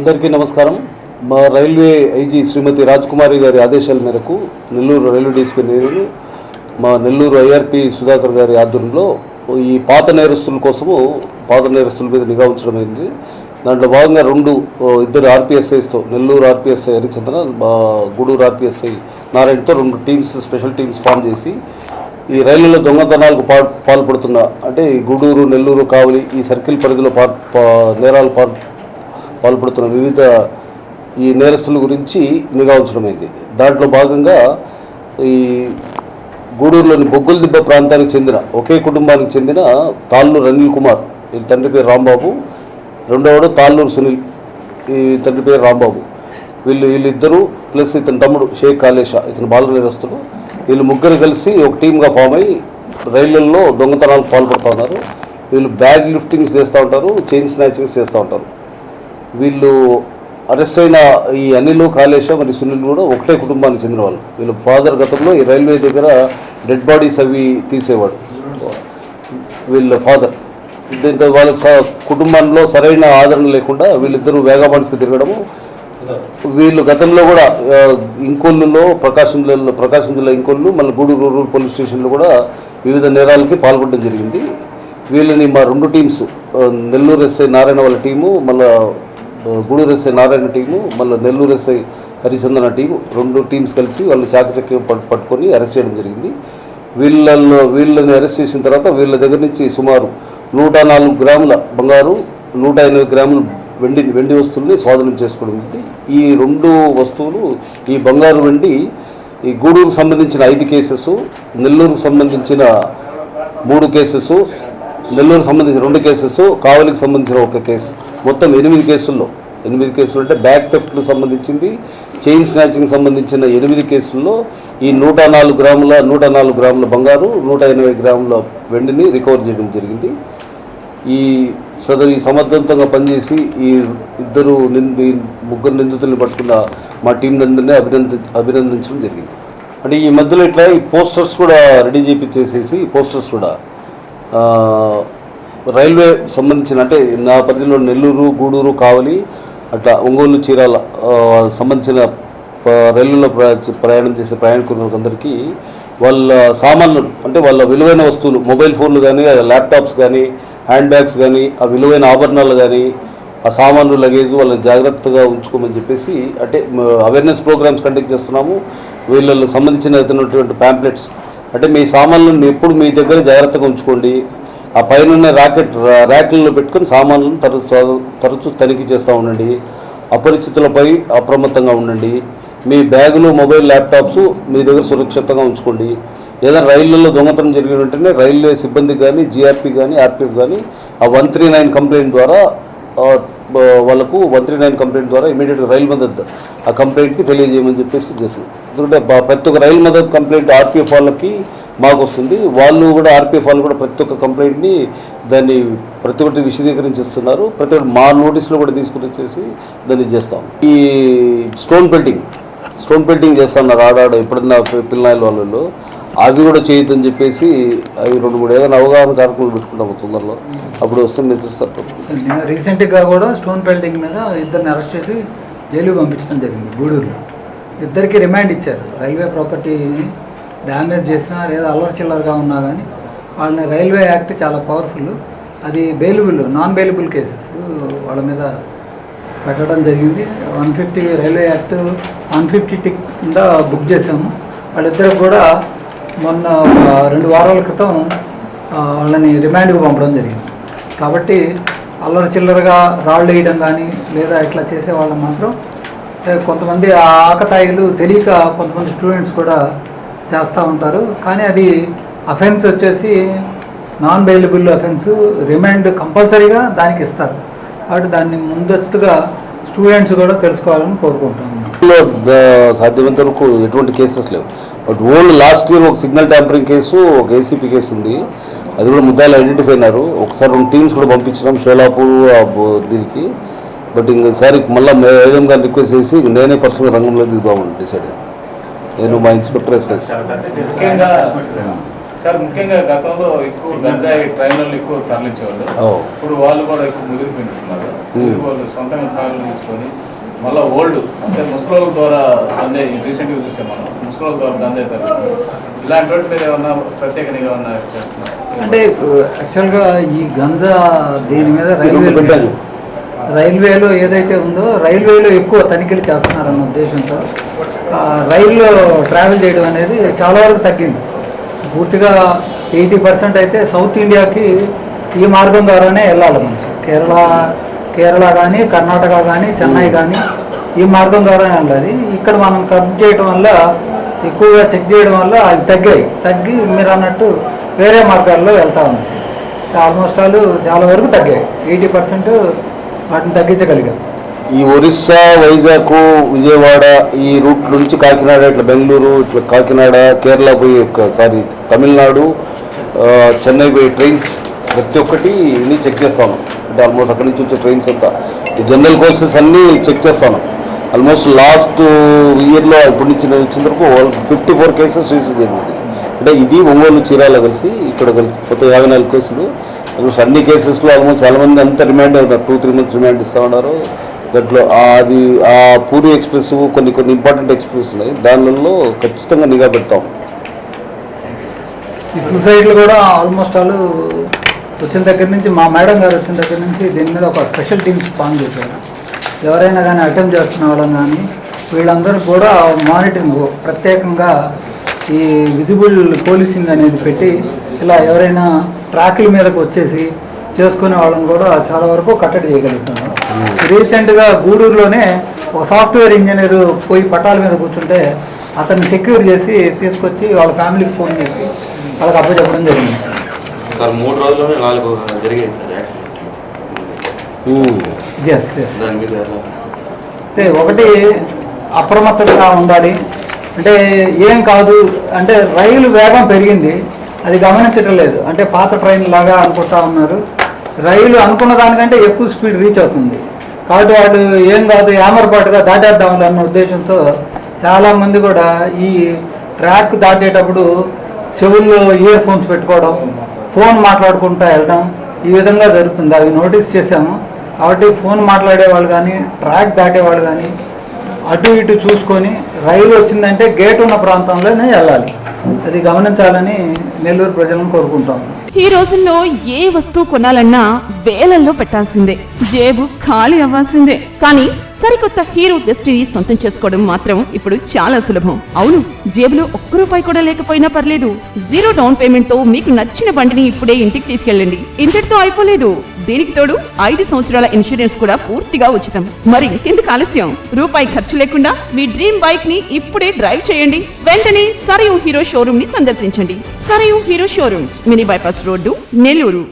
అందరికీ నమస్కారం. మా రైల్వే ఐజీ శ్రీమతి రాజ్కుమారి గారి ఆదేశాల మేరకు నెల్లూరు రైల్వే డీసీపీ నేను మా నెల్లూరు ఐఆర్పి సుధాకర్ గారి ఆధ్వర్యంలో ఈ పాత నేరస్తుల కోసము పాత నేరస్తుల మీద నిఘా ఉంచడమైంది. దాంట్లో భాగంగా ఇద్దరు ఆర్పిఎస్ఐస్తో నెల్లూరు ఆర్పిఎస్ఐ హరిచంద్ర, గూడూరు ఆర్పిఎస్ఐ నారాయణతో 2 టీమ్స్ స్పెషల్ టీమ్స్ ఫామ్ చేసి ఈ రైళ్లలో దొంగతనాలకు పాల్పడుతున్న అంటే ఈ గూడూరు, నెల్లూరు, కావలి ఈ సర్కిల్ పరిధిలో నేరాలు పాల్పడుతున్న వివిధ ఈ నేరస్తుల గురించి నిఘా ఉంచడమైంది. దాంట్లో భాగంగా ఈ గూడూరులోని బొగ్గులదిబ్బ ప్రాంతానికి చెందిన ఒకే కుటుంబానికి చెందిన తాళ్ళూరు అనిల్ కుమార్, ఈ తండ్రి పేరు రాంబాబు, రెండవడు తాళ్ళూరు సునీల్, ఈ తండ్రి పేరు రాంబాబు. వీళ్ళిద్దరూ ప్లస్ ఇతని తమ్ముడు షేక్ కాళేషా, ఇతను బాల నేరస్తుడు. వీళ్ళు ముగ్గురు కలిసి ఒక టీమ్గా ఫామ్ అయ్యి రైళ్లలో దొంగతనాలకు పాల్పడుతూ ఉన్నారు. వీళ్ళు బ్యాగ్ లిఫ్టింగ్స్ చేస్తూ ఉంటారు, చైన్ స్నాచింగ్స్ చేస్తూ ఉంటారు. వీళ్ళు అరెస్ట్ అయిన ఈ అనిల్, కాళేష మరియు సునీల్ కూడా ఒకటే కుటుంబానికి చెందిన వాళ్ళు. వీళ్ళ ఫాదర్ గతంలో ఈ రైల్వే దగ్గర డెడ్ బాడీస్ అవి తీసేవాడు వీళ్ళ ఫాదర్. దీంతో వాళ్ళకి కుటుంబంలో సరైన ఆదరణ లేకుండా వీళ్ళిద్దరూ వేగాబాన్స్కి తిరగడము. వీళ్ళు గతంలో కూడా ఇంకొల్లులో ప్రకాశం జిల్లా ఇంకొల్లు, మళ్ళీ గూడూరు రూరల్ పోలీస్ స్టేషన్లో కూడా వివిధ నేరాలకి పాల్గొనడం జరిగింది. వీళ్ళని మా 2 టీమ్స్, నెల్లూరు ఎస్ఐ నారాయణ వాళ్ళ టీము, మళ్ళీ గూడూరు ఎస్ఐ నారాయణ టీము, మళ్ళీ నెల్లూరు ఎస్ఐ హరిచంద్రన టీము, 2 టీమ్స్ కలిసి వాళ్ళు చాకచక్యం పట్టుకొని అరెస్ట్ చేయడం జరిగింది. వీళ్ళని అరెస్ట్ చేసిన తర్వాత వీళ్ళ దగ్గర నుంచి సుమారు 104 గ్రాముల బంగారు, 180 గ్రాముల వెండి వస్తువుల్ని స్వాధీనం చేసుకోవడం జరిగింది. ఈ 2 వస్తువులు, ఈ బంగారు వెండి, ఈ గూడూరుకు సంబంధించిన 5 కేసెస్, నెల్లూరుకు సంబంధించిన 3 కేసెస్, నెల్లూరుకు సంబంధించిన 2 కేసెస్, కావలికి సంబంధించిన 1 కేసు, మొత్తం 8 కేసుల్లో 8 కేసులు అంటే బ్యాగ్ థెఫ్ట్కు సంబంధించింది, చైన్ స్నాచింగ్కి సంబంధించిన 8 కేసుల్లో ఈ 104 గ్రాముల బంగారు, 180 గ్రాముల వెండిని రికవర్ చేయడం జరిగింది. ఈ సమర్థవంతంగా పనిచేసి ఈ ముగ్గురు నిందితుల్ని పట్టుకున్న మా టీం అందరినీ అభినందించడం జరిగింది. అంటే ఈ మధ్యలో ఇట్లా ఈ పోస్టర్స్ కూడా రెడీ చేయించేసేసి ఈ పోస్టర్స్ కూడా రైల్వే సంబంధించిన అంటే నా పరిధిలో నెల్లూరు, గూడూరు, కావలి, అట్లా ఒంగోలు, చీరాల సంబంధించిన రైళ్లలో ప్రయాణం చేసే ప్రయాణికులందరికీ వాళ్ళ సామాన్లు అంటే వాళ్ళ విలువైన వస్తువులు, మొబైల్ ఫోన్లు కానీ, ల్యాప్టాప్స్ కానీ, హ్యాండ్ బ్యాగ్స్ కానీ, ఆ విలువైన ఆభరణాలు కానీ, ఆ సామాన్లు, లగేజ్ వాళ్ళని జాగ్రత్తగా ఉంచుకోమని చెప్పేసి అంటే అవేర్నెస్ ప్రోగ్రామ్స్ కండక్ట్ చేస్తున్నాము. వీళ్ళకి సంబంధించినటువంటి ప్యాంప్లెట్స్ అంటే మీ సామాన్లను ఎప్పుడు మీ దగ్గర జాగ్రత్తగా ఉంచుకోండి, ఆ పైన ర్యాక్లలో పెట్టుకొని సామాన్లను తరచూ తనిఖీ చేస్తూ ఉండండి, అపరిచితులపై అప్రమత్తంగా ఉండండి, మీ బ్యాగులు, మొబైల్, ల్యాప్టాప్స్ మీ దగ్గర సురక్షితంగా ఉంచుకోండి. ఏదైనా రైళ్లలో దొంగతనం జరిగిన వెంటనే రైల్వే సిబ్బందికి కానీ, జీఆర్పీ కానీ, ఆర్పీఎఫ్ కానీ ఆ 139 కంప్లైంట్ ద్వారా వాళ్ళకు 139 కంప్లైంట్ ద్వారా ఇమీడియట్గా రైలు మద్దతు ఆ కంప్లైంట్కి తెలియజేయమని చెప్పేసి చేస్తుంది. ఎందుకంటే ప్రతి ఒక్క రైలు మద్దతు కంప్లైంట్ ఆర్పీఎఫ్ వాళ్ళకి మాకు వస్తుంది. వాళ్ళు కూడా ఆర్పీఎఫ్ వాళ్ళు కూడా ప్రతి ఒక్క కంప్లైంట్ని ప్రతి ఒక్కటి విశదీకరించిస్తున్నారు. ప్రతి ఒక్కటి మా నోటీసులో కూడా తీసుకుని వచ్చేసి దాన్ని చేస్తాం. ఈ స్టోన్ పెల్టింగ్ చేస్తున్నారు ఆడాడు ఎప్పుడన్నా పిల్లల వాళ్ళలో, అవి కూడా చేయొద్దని చెప్పేసి అవి 2-3 ఏదైనా అవగాహన కార్యక్రమాలు పెట్టుకుంటాము తొందరలో, అప్పుడు వస్తే మీరు చూస్తారు. రీసెంట్గా కూడా స్టోన్ పెల్టింగ్ మీద 2 అరెస్ట్ చేసి జైలుకి పంపించడం జరిగింది. గూడూరులో 2కి రిమాండ్ ఇచ్చారు. రైల్వే ప్రాపర్టీని డ్యామేజ్ చేసినా లేదా అల్లరి చిల్లరగా ఉన్నా కానీ వాళ్ళని రైల్వే యాక్ట్ చాలా పవర్ఫుల్, అది నాన్ బెయిలబుల్ కేసెస్ వాళ్ళ మీద పెట్టడం జరిగింది. 150 రైల్వే యాక్ట్ 150 కింద బుక్ చేసాము. వాళ్ళిద్దరికి కూడా మొన్న 2 వారాల క్రితం వాళ్ళని రిమాండ్కి పంపడం జరిగింది. కాబట్టి అల్లరి చిల్లరగా రాళ్ళు వేయడం కానీ లేదా ఇట్లా చేసే వాళ్ళని మాత్రం కొంతమంది ఆకతాయిలు తెలియక కొంతమంది స్టూడెంట్స్ కూడా చేస్తూ ఉంటారు. కానీ అది అఫెన్స్ వచ్చేసి నాన్ బెయిలబుల్ అఫెన్స్, రిమాండ్ కంపల్సరీగా దానికి ఇస్తారు. కాబట్టి దాన్ని ముందస్తుగా స్టూడెంట్స్ కూడా తెలుసుకోవాలని కోరుకుంటాము. సాధ్యమైనంత వరకు ఎటువంటి కేసెస్ లేవు. బట్ లాస్ట్ ఇయర్ ఒక సిగ్నల్ ట్యాంపరింగ్ కేసు, ఒక ఏసీపీ కేసు ఉంది. అది కూడా ముద్దాయిలు ఐడెంటిఫై అయినారు. ఒకసారి 2 టీమ్స్ కూడా పంపించినాం షోలాపూర్ దీనికి. బట్ ఇంకోసారి మళ్ళీ మేడం గారిని రిక్వెస్ట్ చేసి నేనే పర్సనల్ రంగంలో దిగుదామని డిసైడ్. నేను మా ఇన్స్పెక్టర్ ఎస్ఎస్ సార్ ముఖ్యంగా గతంలో ఎక్కువ గంజాయి ట్రైన్లలో ఎక్కువ తరలించేవాళ్ళు. ఇప్పుడు వాళ్ళు కూడా ఎక్కువ ముదిరిపోయినట్టున్నారు. వాళ్ళు సొంతంగా కార్లు తీసుకొని మళ్ళీ ఓల్డ్ అంటే ముసలోళ్ళ ద్వారా గంజాయి రీసెంట్గా చూసాం మనం. ముసలోళ్ళ ద్వారా గంజాయి తరలిస్తారు. ఇలాంటి వాటి మీద ఏమన్నా ప్రత్యేకంగా ఏమన్నా చేస్తున్నారు? అంటే యాక్చువల్గా ఈ గంజా దీని మీద రైల్వేలో ఏదైతే ఉందో రైల్వేలో ఎక్కువ తనిఖీలు చేస్తున్నారన్న ఉద్దేశంతో రైల్లో ట్రావెల్ చేయడం అనేది చాలా వరకు తగ్గింది. పూర్తిగా 80% అయితే సౌత్ ఇండియాకి ఈ మార్గం ద్వారానే వెళ్ళాలి. మనకి కేరళ కానీ కర్ణాటక కానీ చెన్నై కానీ ఈ మార్గం ద్వారానే వెళ్ళాలి. ఇక్కడ మనం కట్ చేయడం వల్ల ఎక్కువగా చెక్ చేయడం వల్ల అవి తగ్గి మీరు అన్నట్టు వేరే మార్గాల్లో వెళ్తూ ఉన్నాయి. ఆల్మోస్ట్ చాలా వరకు తగ్గాయి. 80% వాటిని తగ్గించగలిగాం. ఈ ఒరిస్సా, వైజాగ్, విజయవాడ ఈ రూట్ నుంచి కాకినాడ, ఇట్లా బెంగళూరు, ఇట్లా కాకినాడ, కేరళ పోయి సారీ తమిళనాడు, చెన్నై పోయే ట్రైన్స్ ప్రతి ఒక్కటి చెక్ చేస్తాను. అంటే ఆల్మోస్ట్ అక్కడి నుంచి వచ్చే ట్రైన్స్ అంతా ఈ జనరల్ కోర్సెస్ అన్నీ చెక్ చేస్తాను. ఆల్మోస్ట్ లాస్ట్ ఇయర్లో ఇప్పటి నుంచి నేను వచ్చిన వరకు 54 కేసెస్ రిజిస్టర్ జరిగింది. అంటే ఇది ఒంగోలు, చీరాల కలిసి ఇక్కడ కలిసి మొత్తం 54 కేసులు. ఆల్మోస్ట్ అన్ని కేసెస్లో ఆల్మోస్ట్ చాలామంది అంతా రిమాండ్ అవుతారు. 2-3 months రిమాండ్ ఇస్తూ ఉన్నారు. దాంట్లో అది ఆ పూరి ఎక్స్ప్రెస్ కొన్ని ఇంపార్టెంట్ ఎక్స్ప్రెస్ ఉన్నాయి. దానిలో ఖచ్చితంగా నిఘా పెడతాం. ఈ సూసైడ్లు కూడా ఆల్మోస్ట్ వచ్చిన దగ్గర నుంచి మా మేడం గారు వచ్చిన దగ్గర నుంచి దీని మీద ఒక స్పెషల్ టీమ్స్ ఫామ్ చేశారు. ఎవరైనా కానీ అటెంప్ట్ చేస్తున్న వాళ్ళని కానీ వీళ్ళందరూ కూడా మానిటరింగ్ ప్రత్యేకంగా ఈ విజిబుల్ పోలీసింగ్ అనేది పెట్టి ఇలా ఎవరైనా ట్రాక్ల మీదకి వచ్చేసి చేసుకునే వాళ్ళని కూడా చాలా వరకు కట్టడి చేయగలుగుతున్నాం. రీసెంట్గా గూడూరులోనే ఒక సాఫ్ట్వేర్ ఇంజనీర్ పోయి పట్టాల మీద కూర్చుంటే అతన్ని సెక్యూర్ చేసి తీసుకొచ్చి వాళ్ళ ఫ్యామిలీకి ఫోన్ చేసి వాళ్ళకి అప్పచెప్పడం జరిగింది. సార్ 3 రోజుల్లోనే 4 జరిగాయి సార్ యాక్సిడెంట్. ఎస్ అంటే ఒకటి అప్రమత్తతగా ఉండాలి. అంటే ఏం కాదు అంటే రైలు వేగం పెరిగింది, అది గమనించడం లేదు. అంటే పాత ట్రైన్ లాగా అనుకుంటా ఉన్నారు. రైలు అనుకున్న దానికంటే ఎక్కువ స్పీడ్ రీచ్ అవుతుంది కాబట్టి వాళ్ళు ఏం కాదు యామరపాటుగా దాటేద్దాం అన్న ఉద్దేశంతో చాలామంది కూడా ఈ ట్రాక్ దాటేటప్పుడు చెవుల్లో ఇయర్ ఫోన్స్ పెట్టుకోవడం, ఫోన్ మాట్లాడుకుంటూ వెళ్ళడం ఈ విధంగా జరుగుతుంది. అవి నోటీస్ చేశాము. కాబట్టి ఫోన్ మాట్లాడేవాళ్ళు కానీ ట్రాక్ దాటేవాళ్ళు కానీ అటు ఇటు చూసుకొని రైలు వచ్చిందంటే గేట్ ఉన్న ప్రాంతంలోనే వెళ్ళాలి. అది గమనించాలని నెల్లూరు ప్రజలను కోరుకుంటాం. ఈ రోజుల్లో ఏ వస్తువు కొనాలన్నా వేలల్లో పెట్టాల్సిందే, జేబు ఖాళీ అవ్వాల్సిందే. కానీ సరికొత్త హీరో డెస్టినీ సొంతం చేసుకోవడం మాత్రం ఇప్పుడు చాలా సులభం. అవును, జేబులో ₹1 కూడా లేకపోయినా పర్లేదు. 0 డౌన్ పేమెంట్ తో మీకు నచ్చిన బండిని ఇప్పుడే ఇంటికి తీసుకెళ్ళండి. ఇంతటితో అయిపోలేదు, దీనికి తోడు 5 సంవత్సరాల ఇన్సూరెన్స్ కూడా పూర్తిగా ఉచితం. మరి ఇంకెందుకు ఆలస్యం? రూపాయి ఖర్చు లేకుండా మీ డ్రీమ్ బైక్ ని ఇప్పుడే డ్రైవ్ చేయండి. వెంటనే సరయూ హీరో షోరూమ్ ని సందర్శించండి. Sarayu hero showroom, mini bypass road, Nellore.